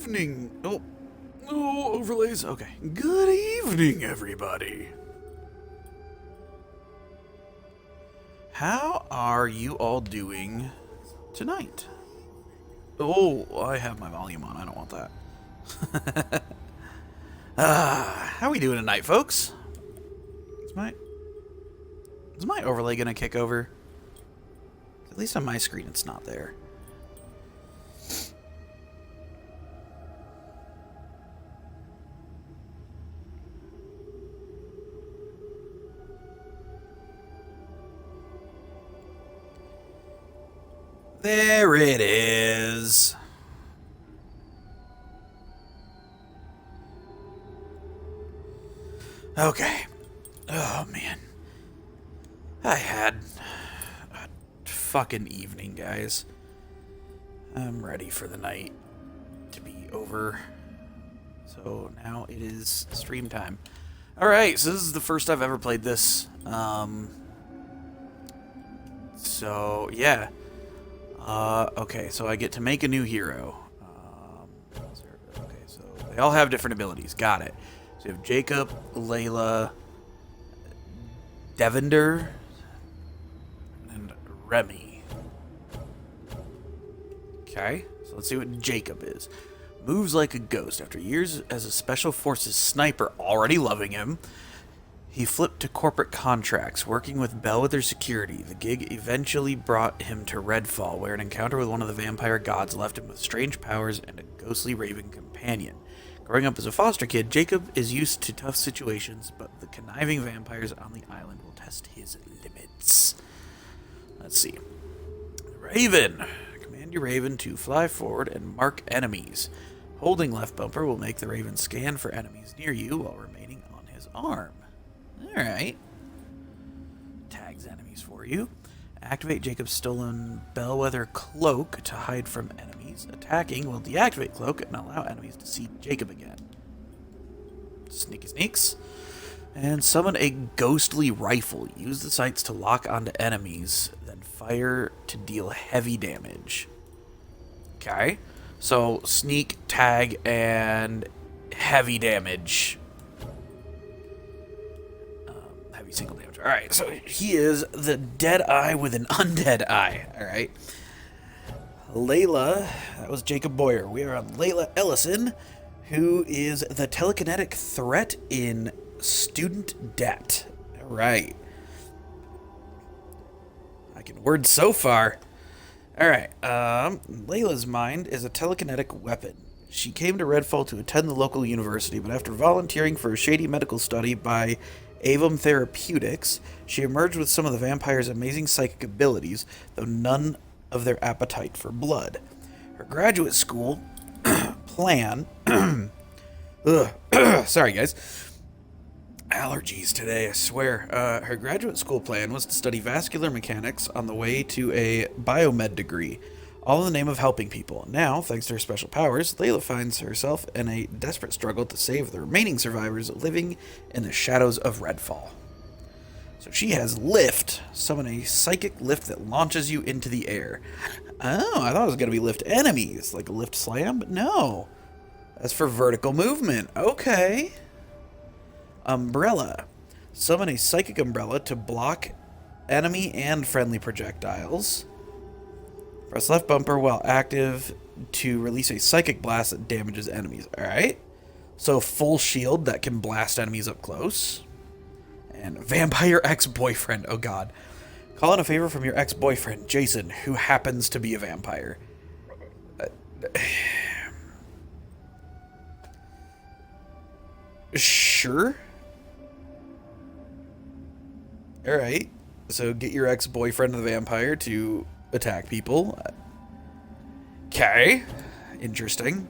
evening. Oh, overlays. Okay. Good evening, everybody. How are you all doing tonight? Oh, I have my volume on. I don't want that. How are we doing tonight, folks? Is my overlay gonna kick over? At least on my screen, it's not there. There it is. Okay. Oh, man. I had a fucking evening, guys. I'm ready for the night to be over. So now it is stream time. Alright, so this is the first I've ever played this. So, yeah. Okay, so I get to make a new hero. Okay, so they all have different abilities. Got it. So you have Jacob, Layla, Devender, and Remy. Okay, so let's see what Jacob is. Moves like a ghost. After years as a special forces sniper, already loving him, he flipped to corporate contracts, working with Bellwether Security. The gig eventually brought him to Redfall, where an encounter with one of the vampire gods left him with strange powers and a ghostly raven companion. Growing up as a foster kid, Jacob is used to tough situations, but the conniving vampires on the island will test his limits. Let's see. Raven. Command your Raven to fly forward and mark enemies. Holding left bumper will make the Raven scan for enemies near you while remaining on his arm. Alright. Tags enemies for you. Activate Jacob's stolen Bellwether Cloak to hide from enemies. Attacking will deactivate Cloak and allow enemies to see Jacob again. Sneaky sneaks. And summon a Ghostly Rifle. Use the sights to lock onto enemies, then fire to deal heavy damage. Okay. So, sneak, tag, and heavy damage. Heavy single damage. Alright, so he is the dead eye with an undead eye. Alright. Layla, that was Jacob Boyer. We are on Layla Ellison, who is the telekinetic threat in student debt. Alright. I can word so far. Alright, Layla's mind is a telekinetic weapon. She came to Redfall to attend the local university, but after volunteering for a shady medical study by Avum Therapeutics, she emerged with some of the vampire's amazing psychic abilities, though none of their appetite for blood. Her graduate school plan... Sorry, guys. Allergies today, I swear. Her graduate school plan was to study vascular mechanics on the way to a biomed degree, all in the name of helping people. Now, thanks to her special powers, Layla finds herself in a desperate struggle to save the remaining survivors living in the shadows of Redfall. So she has Lift. Summon a psychic lift that launches you into the air. Oh, I thought it was going to be lift enemies, like a lift slam, but no. That's for vertical movement. Okay. Umbrella. Summon a psychic umbrella to block enemy and friendly projectiles. Press left bumper while active to release a psychic blast that damages enemies. Alright. So full shield that can blast enemies up close. And vampire ex-boyfriend. Oh god. Call in a favor from your ex-boyfriend, Jason, who happens to be a vampire. Sure. Alright. So get your ex-boyfriend, the vampire, to attack people. Okay. Interesting.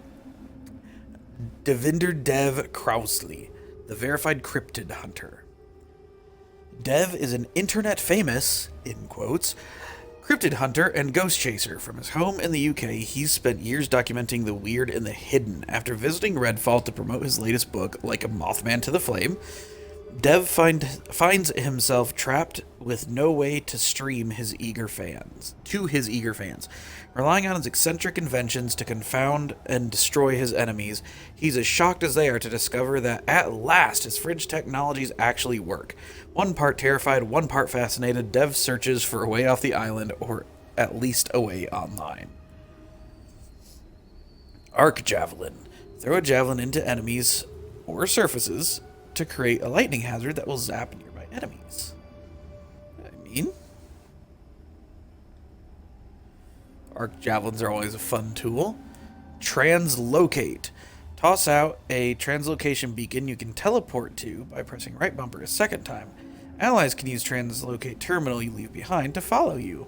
Devender Dev Krausley, the verified cryptid hunter. Dev is an internet famous, in quotes, cryptid hunter and ghost chaser. From his home in the UK, he's spent years documenting the weird and the hidden. After visiting Redfall to promote his latest book, Like a Mothman to the Flame, Dev finds himself trapped with no way to stream his eager fans relying on his eccentric inventions to confound and destroy his enemies. He's as shocked as they are to discover that at last his fridge technologies actually work. One part terrified, one part fascinated, Dev searches for a way off the island, or at least a way online. Arc Javelin. Throw a javelin into enemies or surfaces to create a lightning hazard that will zap nearby enemies. Arc javelins are always a fun tool. Translocate. Toss out a translocation beacon you can teleport to by pressing right bumper a second time. Allies can use translocate terminal you leave behind to follow you.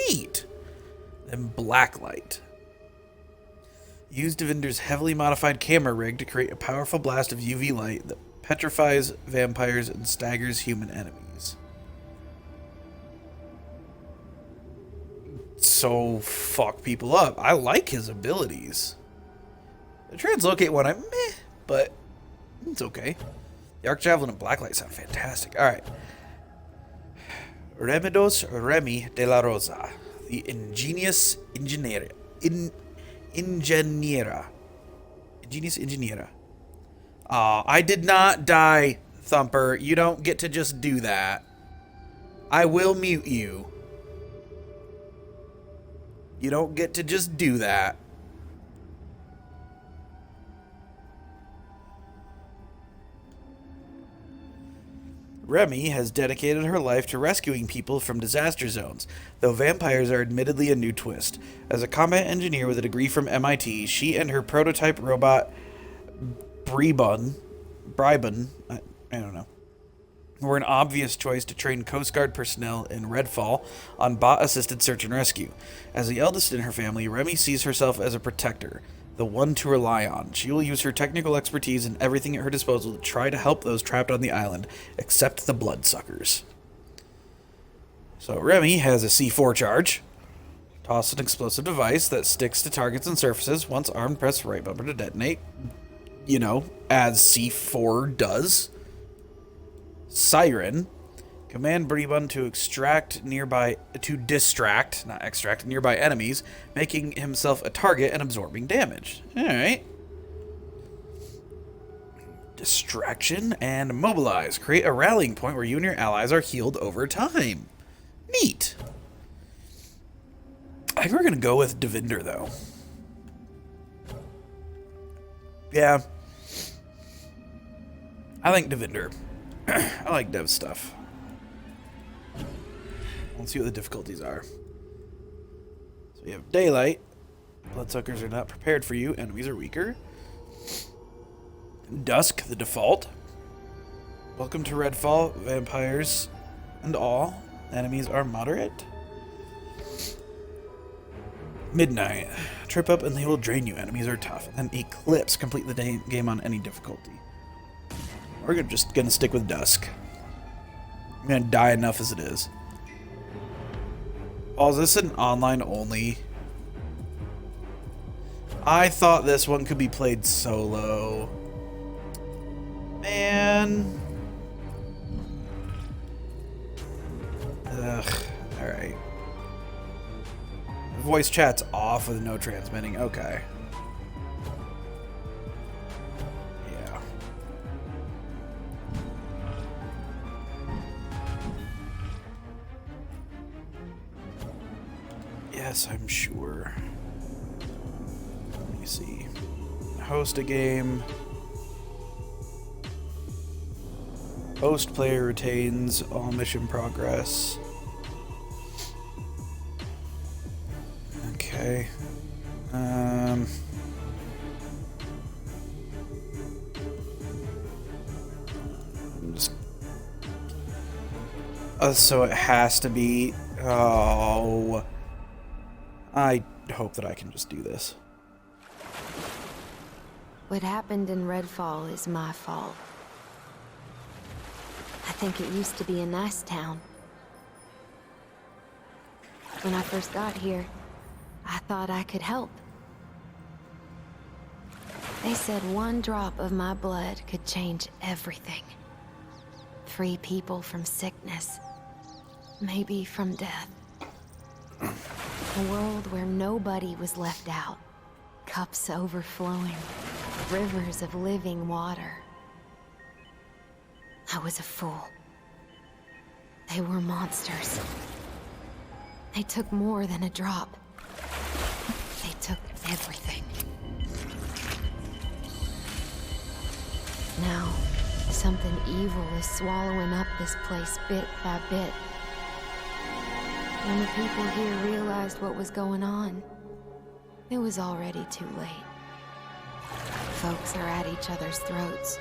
Neat. Then blacklight. Use Devinder's heavily modified camera rig to create a powerful blast of UV light that petrifies vampires and staggers human enemies. So fuck people up. I like his abilities. The translocate one, I'm meh, but it's okay. The arc javelin and blacklight sound fantastic. All right. Remedios Remy de la Rosa, the ingenious ingeniera. I did not die, Thumper. You don't get to just do that. I will mute you. You don't get to just do that. Remy has dedicated her life to rescuing people from disaster zones, though vampires are admittedly a new twist. As a combat engineer with a degree from MIT, she and her prototype robot, Bribon, I don't know, were an obvious choice to train Coast Guard personnel in Redfall on bot-assisted search and rescue. As the eldest in her family, Remy sees herself as a protector, the one to rely on. She will use her technical expertise and everything at her disposal to try to help those trapped on the island, except the bloodsuckers. So Remy has a C4 charge. Toss an explosive device that sticks to targets and surfaces. Once armed, press right bumper to detonate. You know, as C4 does. Siren. Command Bribon to distract nearby enemies, making himself a target and absorbing damage. Alright. Distraction and mobilize. Create a rallying point where you and your allies are healed over time. Neat. I think we're going to go with Devinder, though. Yeah. I think Devinder. I like Dev stuff. Let's see what the difficulties are. So we have Daylight. Bloodsuckers are not prepared for you. Enemies are weaker. Dusk, the default. Welcome to Redfall. Vampires and all. Enemies are moderate. Midnight. Trip up and they will drain you. Enemies are tough. And Eclipse. Complete the game on any difficulty. We're just going to stick with Dusk. I'm going to die enough as it is. Oh, is this an online only? I thought this one could be played solo. Man. Ugh. Alright. Voice chat's off with no transmitting. Okay. Yeah. Yes, I'm sure. Let me see. Host a game. Host player retains all mission progress. Okay. I'm just... so it has to be... Oh... I hope that I can just do this. What happened in Redfall is my fault. I think it used to be a nice town. When I first got here, I thought I could help. They said one drop of my blood could change everything. free people from sickness. Maybe from death. A world where nobody was left out. Cups overflowing. Rivers of living water. I was a fool. They were monsters. They took more than a drop. They took everything. Now, something evil is swallowing up this place bit by bit. When the people here realized what was going on, it was already too late. Folks are at each other's throats,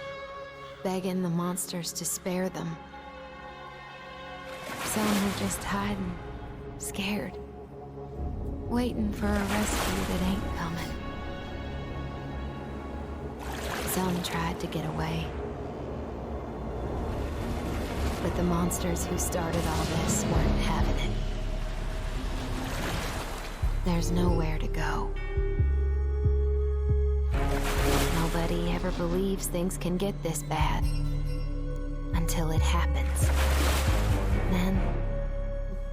begging the monsters to spare them. Some are just hiding, scared, waiting for a rescue that ain't coming. Some tried to get away. But the monsters who started all this weren't having it. There's nowhere to go. Nobody ever believes things can get this bad. Until it happens. Then...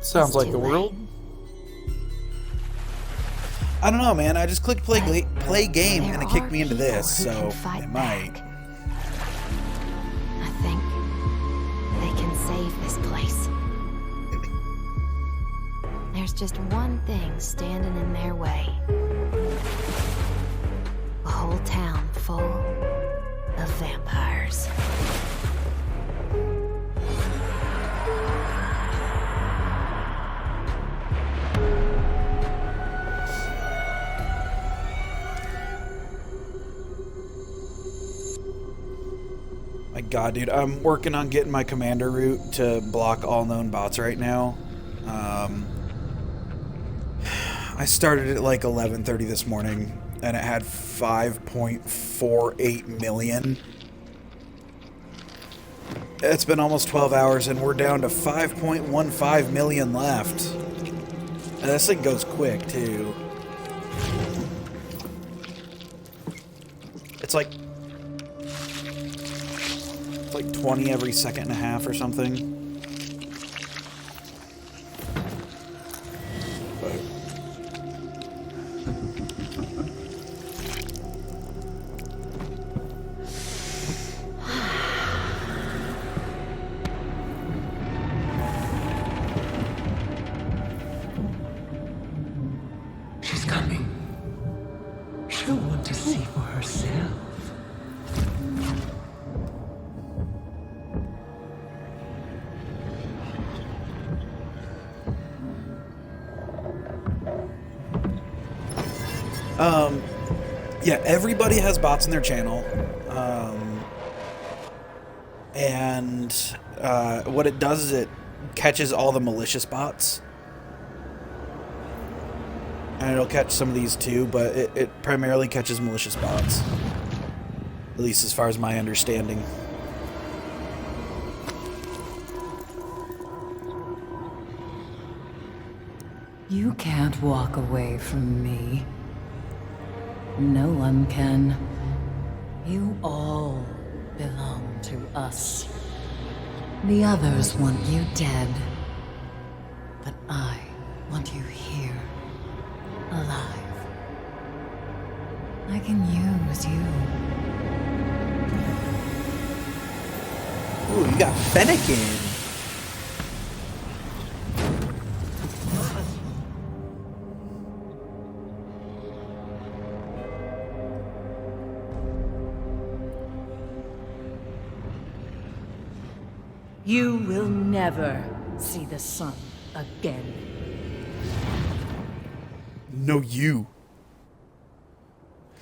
Sounds it's like too the world. late. I don't know, man. I just clicked play game and it There kicked are me into people this, who so can fight it might. back. I think they can save this place. There's just one thing standing in their way. A whole town full of vampires. My god, dude. I'm working on getting my commander route to block all known bots right now. I started at like 11:30 this morning, and it had 5.48 million. It's been almost 12 hours, and we're down to 5.15 million left. And this thing goes quick, too. It's like 20 every second and a half or something. But she's coming. She'll want to see for herself. yeah, everybody has bots in their channel. And what it does is it catches all the malicious bots. And it'll catch some of these too, but it primarily catches malicious bots. At least as far as my understanding. You can't walk away from me. No one can. You all belong to us. The others want you dead. But I want you here, alive. I can use you. Ooh, you got Fennekin. You will never see the sun again. No, you.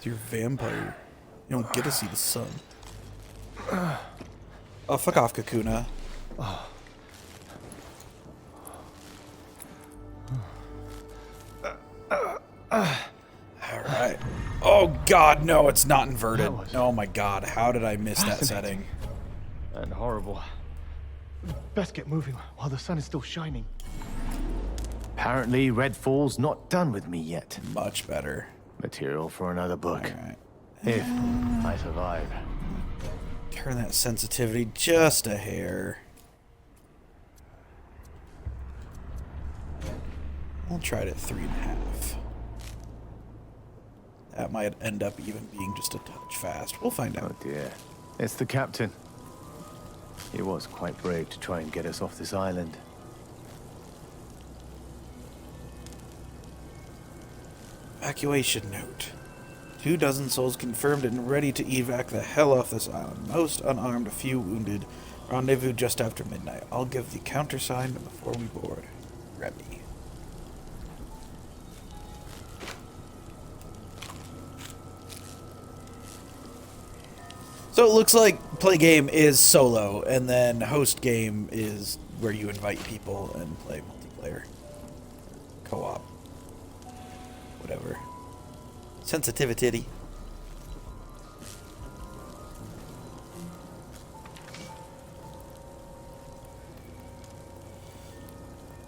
You're a vampire. You don't get to see the sun. Oh, fuck off, Kakuna. Alright. Oh god, no, it's not inverted. Oh my god, how did I miss that setting? And horrible. Best get moving while the sun is still shining. Apparently, Redfall's not done with me yet. Much better. Material for another book. Alright. If I survive. Turn that sensitivity just a hair. I'll try it at 3.5. That might end up even being just a touch fast. We'll find out. Oh dear. It's the captain. He was quite brave to try and get us off this island. Evacuation note. 24 souls confirmed and ready to evac the hell off this island. Most unarmed, a few wounded. Rendezvous just after midnight. I'll give the countersign before we board. Remy. So it looks like play game is solo, and then host game is where you invite people and play multiplayer. Co-op. Whatever. Sensitivity.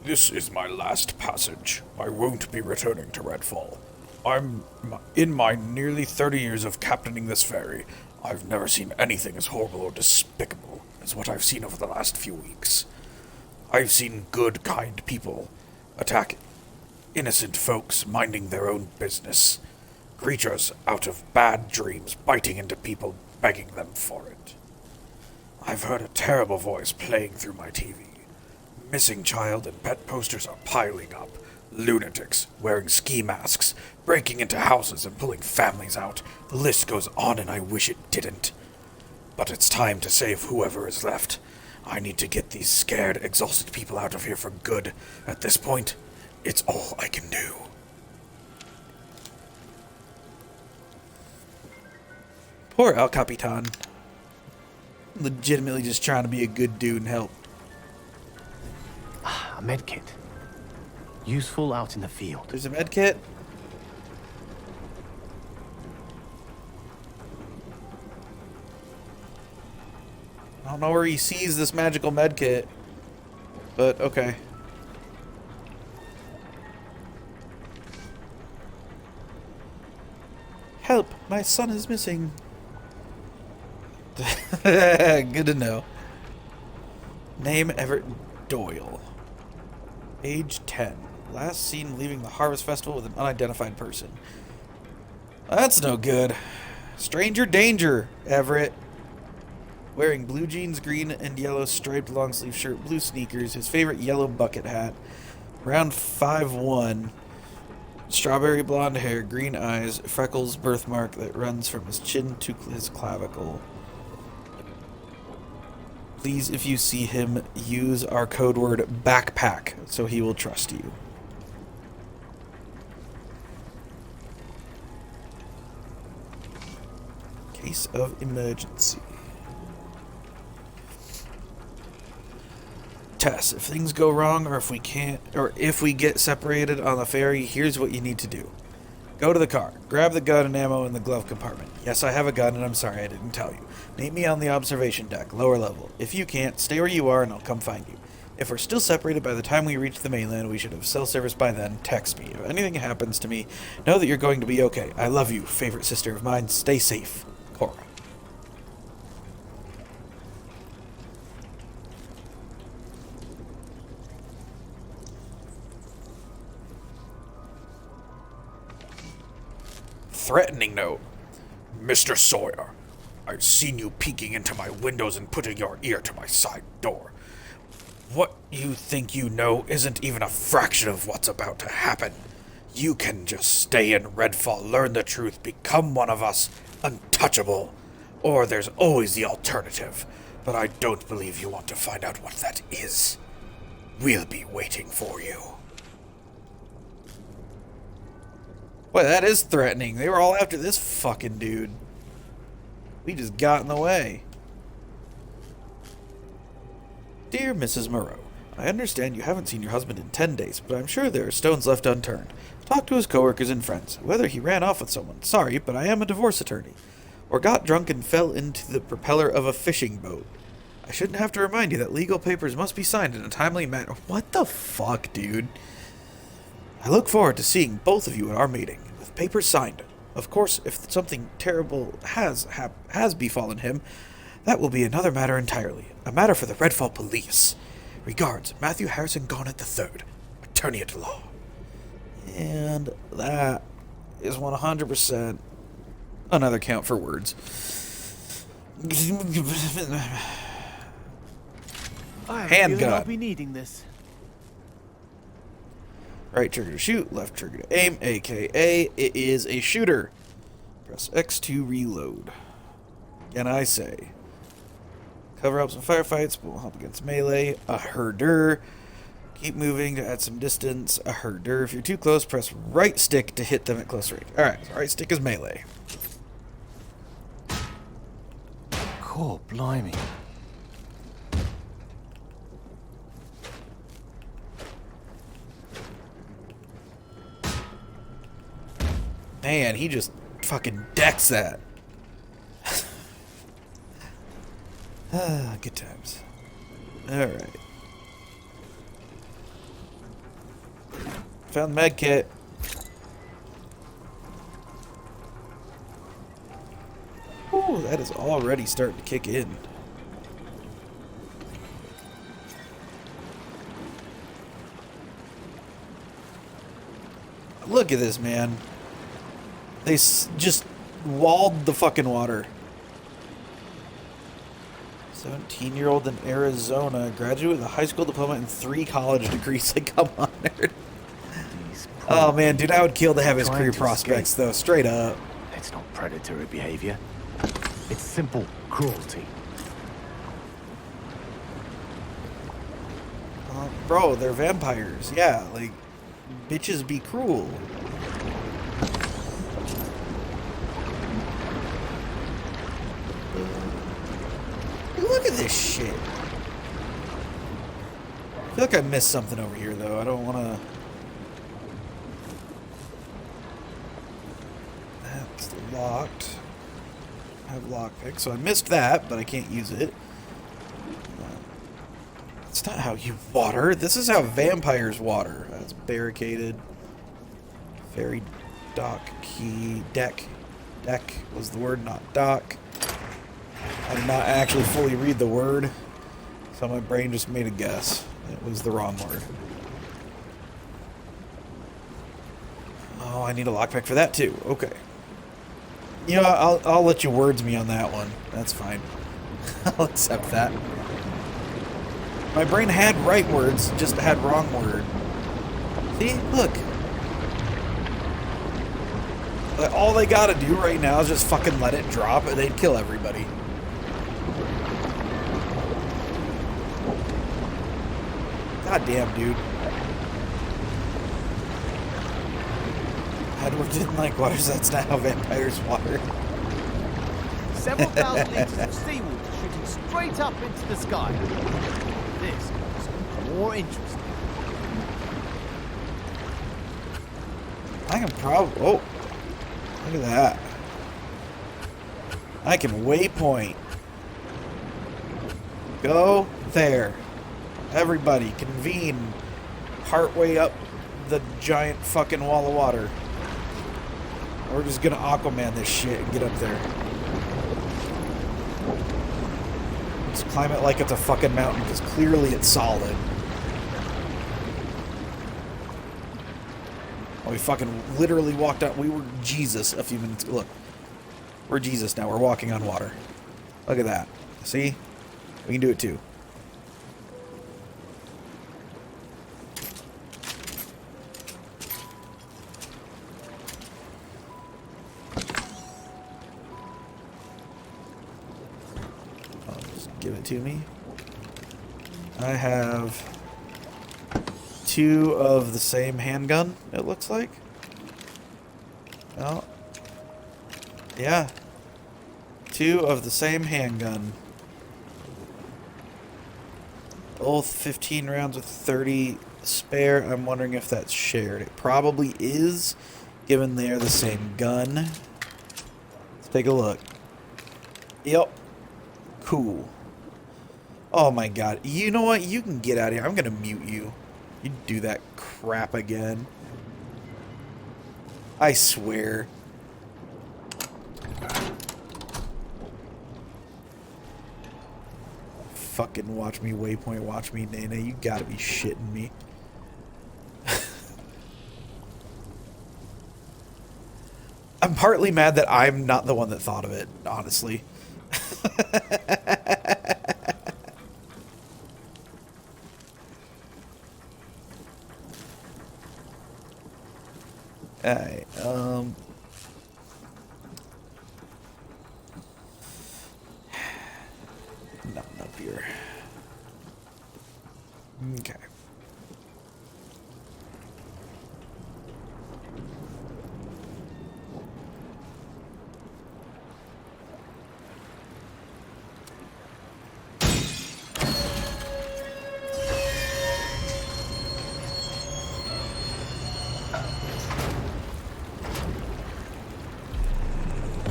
This is my last passage. I won't be returning to Redfall. In my nearly 30 years of captaining this ferry, I've never seen anything as horrible or despicable as what I've seen over the last few weeks. I've seen good, kind people attack innocent folks minding their own business. Creatures out of bad dreams biting into people, begging them for it. I've heard a terrible voice playing through my TV. Missing child and pet posters are piling up. Lunatics wearing ski masks, breaking into houses and pulling families out. The list goes on and I wish it didn't. But it's time to save whoever is left. I need to get these scared, exhausted people out of here for good. At this point, it's all I can do. Poor El Capitan. Legitimately just trying to be a good dude and help. A medkit. Useful out in the field. There's a med kit. I don't know where he sees this magical med kit, but okay. Help! My son is missing. Good to know. Name Everett Doyle. Age 10. Last seen leaving the Harvest Festival with an unidentified person. That's no good. Stranger danger, Everett. Wearing blue jeans, green and yellow striped long sleeve shirt, blue sneakers, his favorite yellow bucket hat. Around 5'1". Strawberry blonde hair, green eyes, freckles birthmark that runs from his chin to his clavicle. Please, if you see him, use our code word backpack so he will trust you. Case of emergency. Tess, if things go wrong or if we get separated on the ferry, here's what you need to do. Go to the car. Grab the gun and ammo in the glove compartment. Yes, I have a gun, and I'm sorry I didn't tell you. Meet me on the observation deck, lower level. If you can't, stay where you are, and I'll come find you. If we're still separated by the time we reach the mainland, we should have cell service by then. Text me. If anything happens to me, know that you're going to be okay. I love you, favorite sister of mine. Stay safe. Cora. Threatening note. Mr. Sawyer, I've seen you peeking into my windows and putting your ear to my side door. What you think you know isn't even a fraction of what's about to happen. You can just stay in Redfall, learn the truth, become one of us, untouchable. Or there's always the alternative, but I don't believe you want to find out what that is. We'll be waiting for you. Boy, that is threatening. They were all after this fucking dude. We just got in the way. Dear Mrs. Moreau, I understand you haven't seen your husband in 10 days, but I'm sure there are stones left unturned. Talk to his coworkers and friends. Whether he ran off with someone, sorry, but I am a divorce attorney. Or got drunk and fell into the propeller of a fishing boat. I shouldn't have to remind you that legal papers must be signed in a timely manner. What the fuck, dude? I look forward to seeing both of you at our meeting, with papers signed. Of course, if something terrible has befallen him, that will be another matter entirely. A matter for the Redfall police. Regards, Matthew Harrison Garnett III, attorney at law. And that is 100% another count for words. I have a Handgun. feeling I'll be needing this. Right trigger to shoot, left trigger to aim, aka it is a shooter. Press X to reload. And I say, cover helps in firefights, but will help against melee. A herder. Keep moving to add some distance. A herder. If you're too close, press right stick to hit them at close range. Alright, so right stick is melee. Cool, blimey. Man, he just fucking decks that. Good times. Alright. Found the med kit. Ooh, that is already starting to kick in. Look at this, man. They just walled the fucking water. 17-year-old in Arizona, graduate with a high school diploma and 3 college degrees. Like, come on, nerd. Oh man, dude, I would kill to have his career prospects, though. Straight up. It's not predatory behavior. It's simple cruelty. Bro, they're vampires. Yeah, like, bitches be cruel. Look at this shit. I feel like I missed something over here, though. I don't want to... That's locked. I have lockpick, so I missed that, but I can't use it. That's not how you water. This is how vampires water. That's barricaded. Ferry dock key. Deck. Deck was the word, not dock. I did not actually fully read the word, so my brain just made a guess. It was the wrong word. Oh, I need a lockpick for that too. Okay. You know, I'll let you words me on that one. That's fine. I'll accept that. My brain had right words, just had wrong word. See? Look. All they gotta do right now is just fucking let it drop and they'd kill everybody. God damn, dude. Edward didn't like water, so that's not how vampires water. Several thousand liters of seawater shooting straight up into the sky. This is more interesting. I can probably... Oh. Look at that. I can waypoint. Go there. Everybody convene partway up the giant fucking wall of water. We're just gonna Aquaman this shit and get up there. Just climb it like it's a fucking mountain, because clearly it's solid. Oh, we fucking literally walked out. We were Jesus a few minutes ago. Look. We're Jesus now. We're walking on water. Look at that. See? We can do it too. Give it to me. I have 2 of the same handgun, it looks like. Oh. Yeah. 2 of the same handgun. Both 15 rounds with 30 spare. I'm wondering if that's shared. It probably is, given they're the same gun. Let's take a look. Yep. Cool. Oh my god. You know what? You can get out of here. I'm gonna mute you. You do that crap again. I swear. Fucking watch me waypoint, watch me Nene. You gotta be shitting me. partly mad that I'm not the one that thought of it, honestly. Alright, nothing up here. Okay.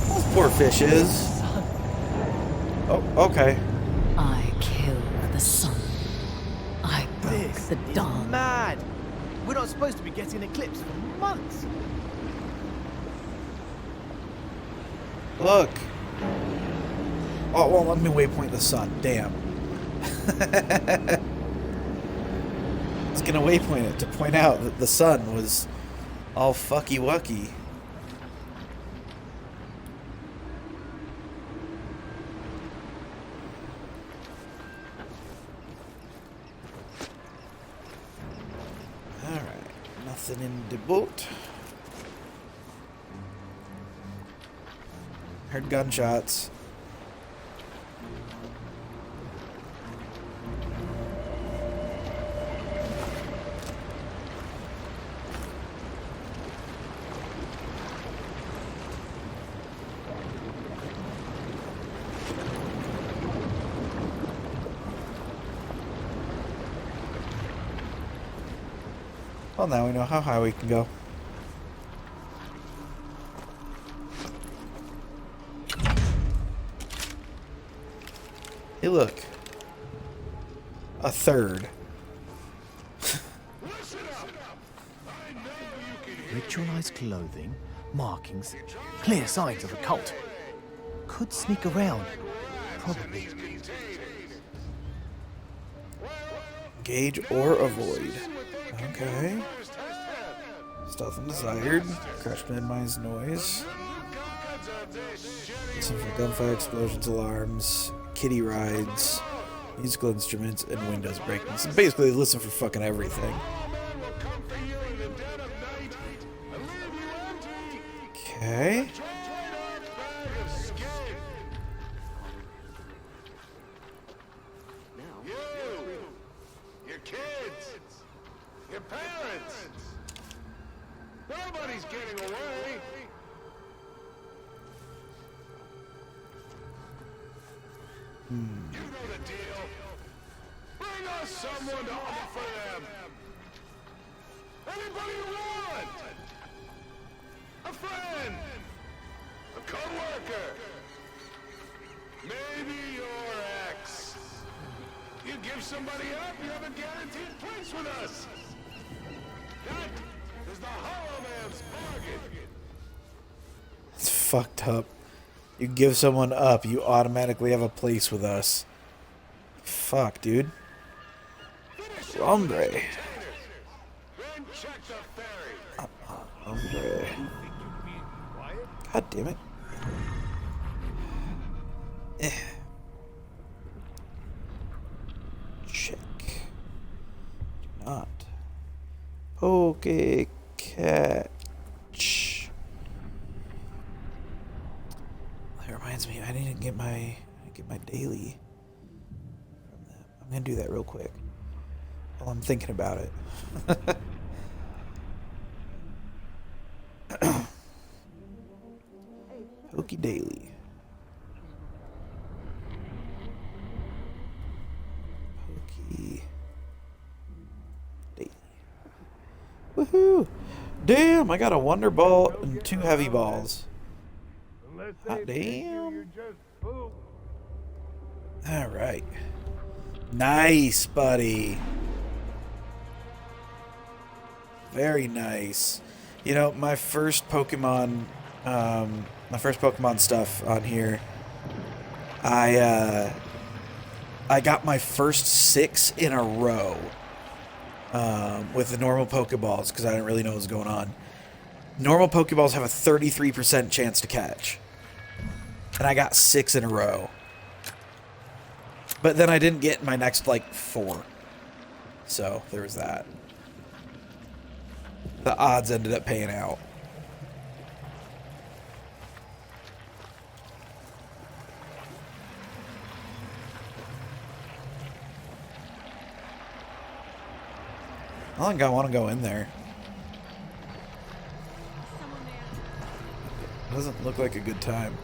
Those poor fishes. Oh, okay. I killed the sun. I broke the dawn. Mad! We're not supposed to be getting an eclipse for months. Look. Oh, well, let me waypoint the sun. Damn. I was gonna waypoint it to point out that the sun was all fucky wucky. Alright, nothing in the boat. Heard gunshots. Well, now we know how high we can go. Hey, look. A third. Ritualized clothing, markings, clear signs of a cult. Could sneak around. Probably. Engage or avoid. Okay. Stealth undesired. Crash minimize noise. Listen for gunfire, explosions, alarms, kiddie rides, musical instruments, and windows breaking. So basically, listen for fucking everything. Okay. Your kids, your parents. Nobody's getting away. You know the deal. Bring us someone to offer them. Anybody you want. A friend. A co-worker. Maybe your ex. You give somebody up, you have a guaranteed place with us. That is the Hollow Man's bargain. It's fucked up. You give someone up, you automatically have a place with us. Fuck, dude. Hombre. Then check the ferry. Hombre. God damn it. Check. Do not. Poke catch. That reminds me, I need to get my daily from them. I'm gonna do that real quick while I'm thinking about it. Poke daily. Poke daily. Woohoo! Damn, I got a wonder ball and 2 heavy balls. Hot damn. Alright. Nice, buddy. Very nice. You know, my first Pokemon stuff on here, I got my first 6 in a row with the normal Pokeballs because I didn't really know what was going on. Normal Pokeballs have a 33% chance to catch. And I got 6 in a row. But then I didn't get my next, like, 4. So, there was that. The odds ended up paying out. I don't think I want to go in there. Doesn't look like a good time.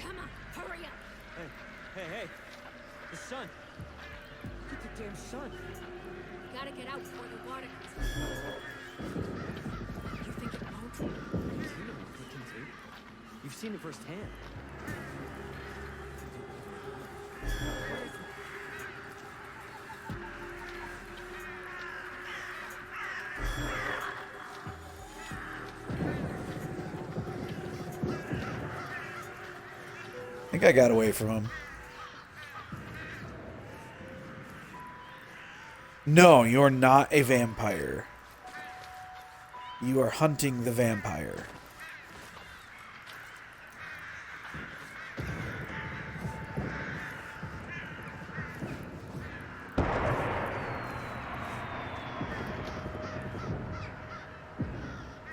Come on, hurry up! Hey! The sun! Look at the damn sun! Gotta get out before the water comes. You think it won't? You've seen it with flicking tape. You've seen it firsthand. I think I got away from him. No, you're not a vampire. You are hunting the vampire.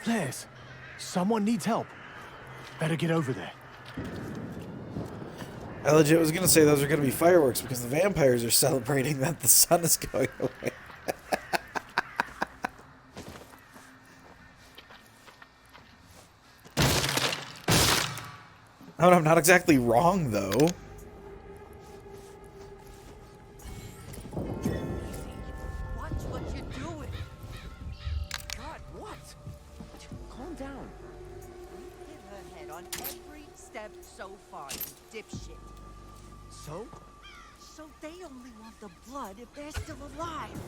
Flares! Someone needs help. Better get over there. I legit was going to say those are going to be fireworks because the vampires are celebrating that the sun is going away. Oh, I'm not exactly wrong, though. Watch what you're doing! God, what? Calm down. Hit her head on every step so far, you dipshit. So? So they only want the blood if they're still alive.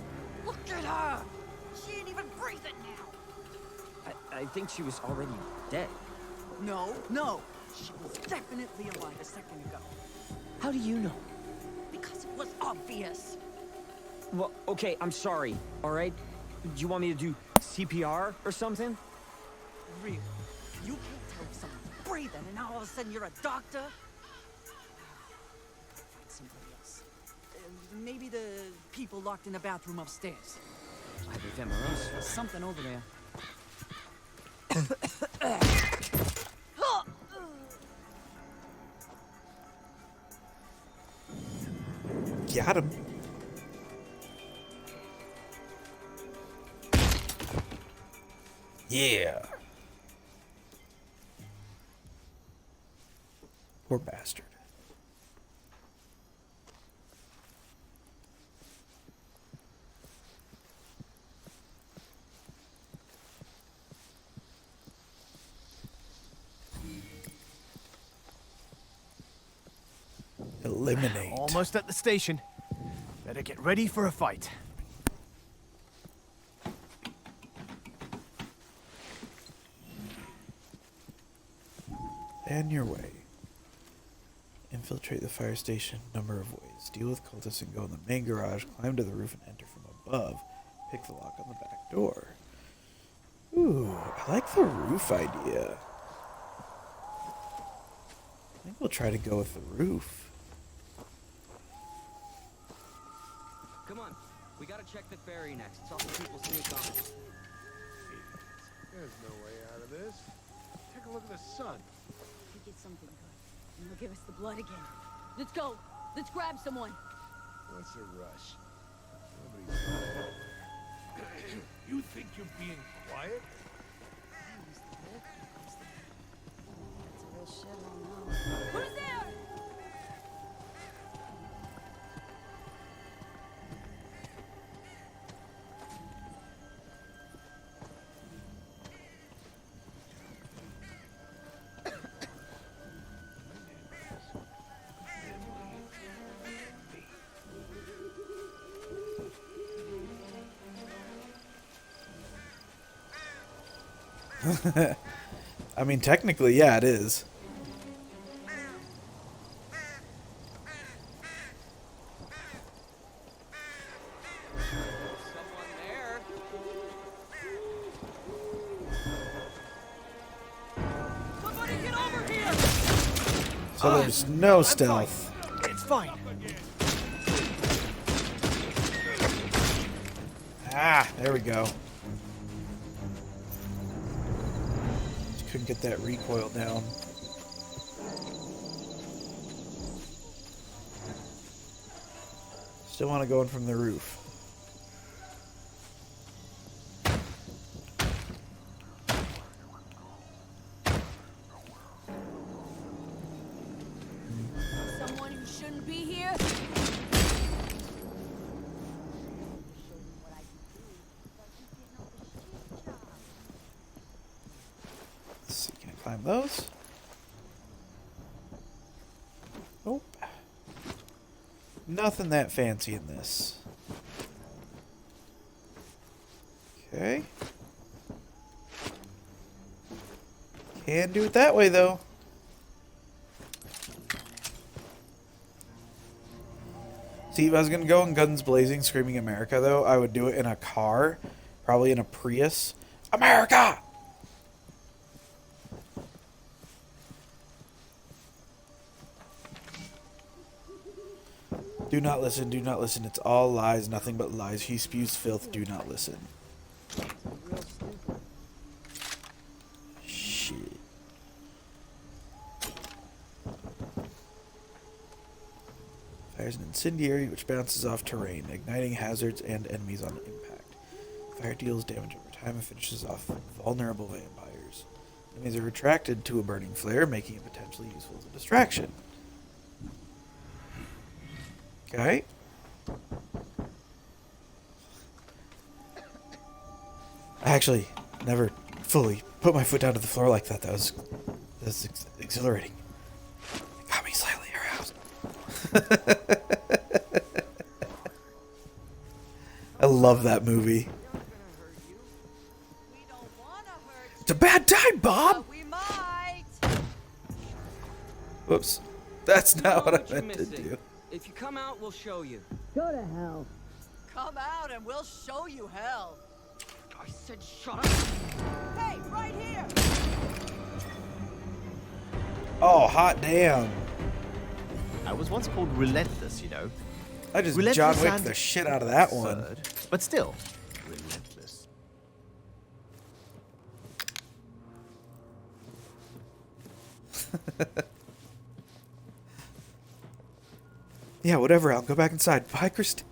Look at her! She ain't even breathing now. I think she was already dead. No. She was definitely alive a second ago. How do you know? Because it was obvious. Well, okay, I'm sorry, alright? Do you want me to do CPR or something? Really? You can't tell if someone's breathing and now all of a sudden you're a doctor? Find somebody else. Maybe the people locked in the bathroom upstairs. Either them or us. There's something over there. Got him. Yeah. Poor bastard. Eliminate. Almost at the station. Better get ready for a fight. And your way. Infiltrate the fire station number of ways. Deal with cultists and go in the main garage. Climb to the roof and enter from above. Pick the lock on the back door. Ooh, I like the roof idea. I think we'll try to go with the roof. Come on, we gotta check the ferry next. Saw some people sneak on it. There's no way out of this. Take a look at the sun. We get something good, and he'll give us the blood again. Let's go. Let's grab someone. What's the rush? Nobody's. You think you're being quiet? That's a real shithole now. Who's there? I mean, technically, yeah, it is. Someone there. So there's no I'm stealth. fine. It's fine. Ah, there we go. Just couldn't get that recoil down. Still want to go in from the roof. Someone who shouldn't be here? Let's see, can I climb those? Nope. Nothing that fancy in this. Okay. Can do it that way, though. See, if I was going to go in guns blazing, screaming America, though, I would do it in a car. Probably in a Prius. America! Do not listen, do not listen. It's all lies, nothing but lies. He spews filth, do not listen. Shit. Fires an incendiary which bounces off terrain, igniting hazards and enemies on impact. Fire deals damage over time and finishes off vulnerable vampires. Enemies are attracted to a burning flare, making it potentially useful as a distraction. Okay. I actually never fully put my foot down to the floor like that. That was exhilarating. It got me slightly aroused. I love that movie. It's a bad time, Bob! We might. Whoops. That's not what I you're meant to missing. do. If you come out, we'll show you. Come out and we'll show you hell. I said shut up. Hey, right here. Oh, hot damn. I was once called relentless, you know. I just Relentless John Wick and the shit out of that one. absurd, but still relentless. Yeah, whatever. I'll go back inside. Bye, Christine.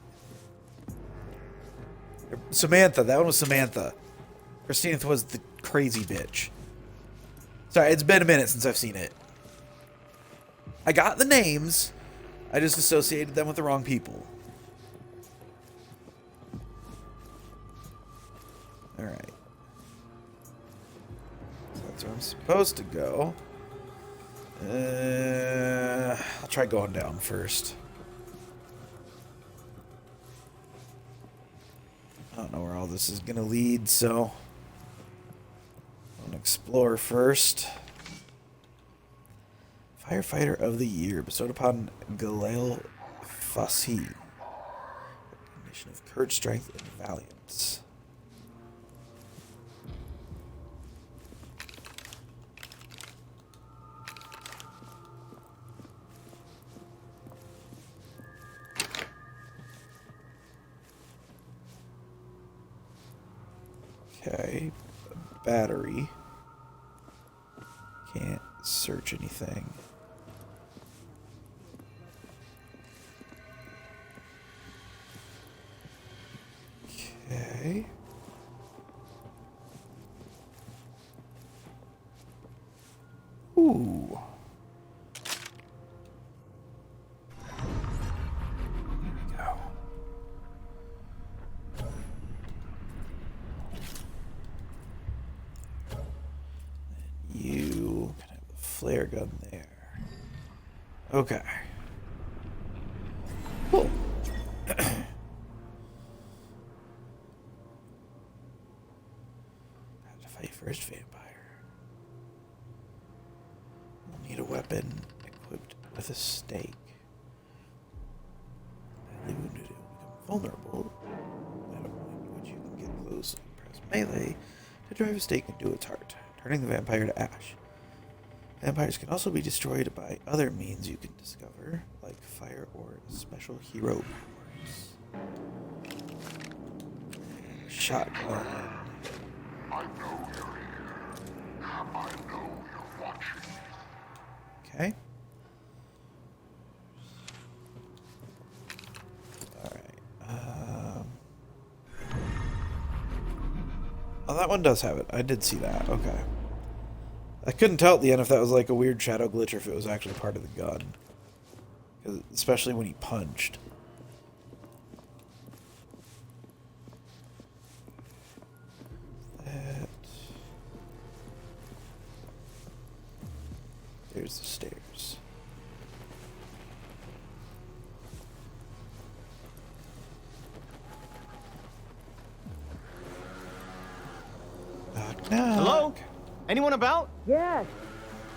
Samantha. That one was Samantha. Christine was the crazy bitch. Sorry, it's been a minute since I've seen it. I got the names. I just associated them with the wrong people. Alright. So that's where I'm supposed to go. I'll try going down first. I don't know where all this is going to lead, so I'm going to explore first. Firefighter of the Year, bestowed upon Galil Fassi. Recognition of courage, strength, and valiance. Okay, battery. Can't search anything. Okay. Ooh. Go. You can have a flare gun there. Okay. Cool. First vampire. We'll need a weapon equipped with a stake. Badly wounded, it will become vulnerable. At a point at which you can get close and press melee to drive a stake into its heart, turning the vampire to ash. Vampires can also be destroyed by other means you can discover, like fire or special hero powers. Shotgun. I know you're here. I know you're watching. Okay. Alright. Oh, that one does have it. I did see that. Okay. I couldn't tell at the end if that was like a weird shadow glitch or if it was actually part of the gun. 'Cause especially when he punched. That. There's the stairs. Knock, knock. Hello? Anyone about? Yes.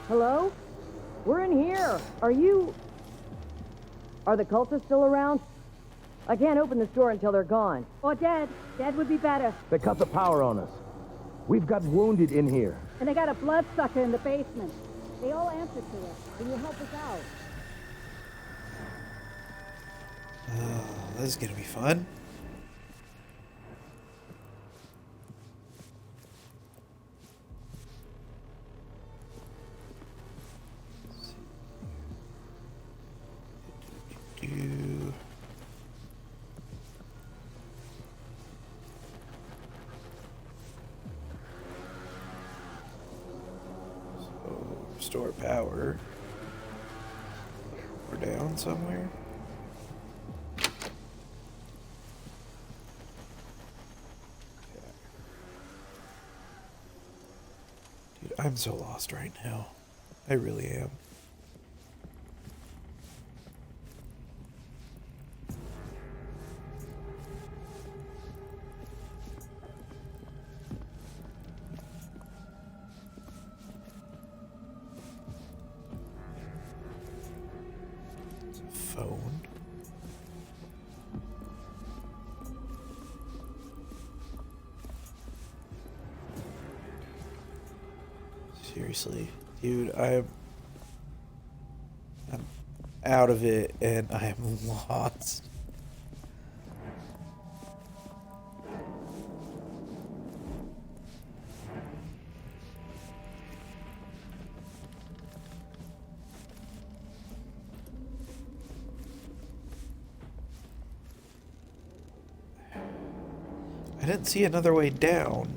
Hello? We're in here. Are the cultists still around? I can't open this door until they're gone. Or dead. Dead would be better. They cut the power on us. We've got wounded in here. And they got a bloodsucker in the basement. They all answer to us. Can you help us out? Oh, this is gonna be fun. Restore power. We're down somewhere. Dude, I'm so lost right now. I really am. Phone. Seriously, dude, I'm out of it and I am lost. I didn't see another way down.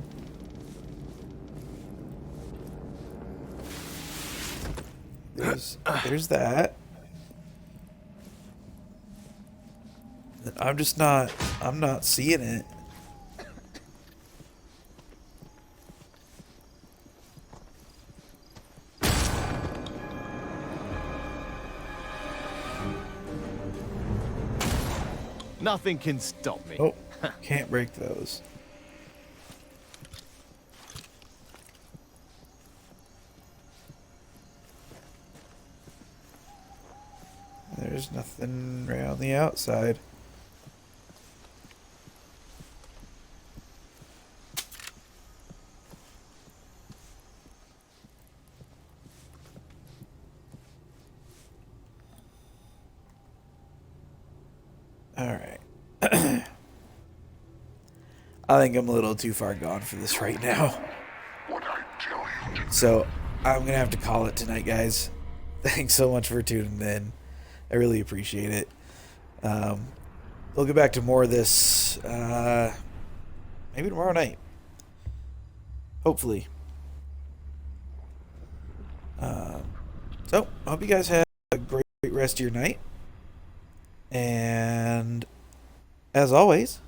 There's that. I'm not seeing it. Nothing can stop me. Oh, can't break those. There's nothing around the outside. All right. I think I'm a little too far gone for this right now. So I'm going to have to call it tonight, guys. Thanks so much for tuning in. I really appreciate it. We'll get back to more of this maybe tomorrow night. Hopefully. So, I hope you guys have a great rest of your night. And as always,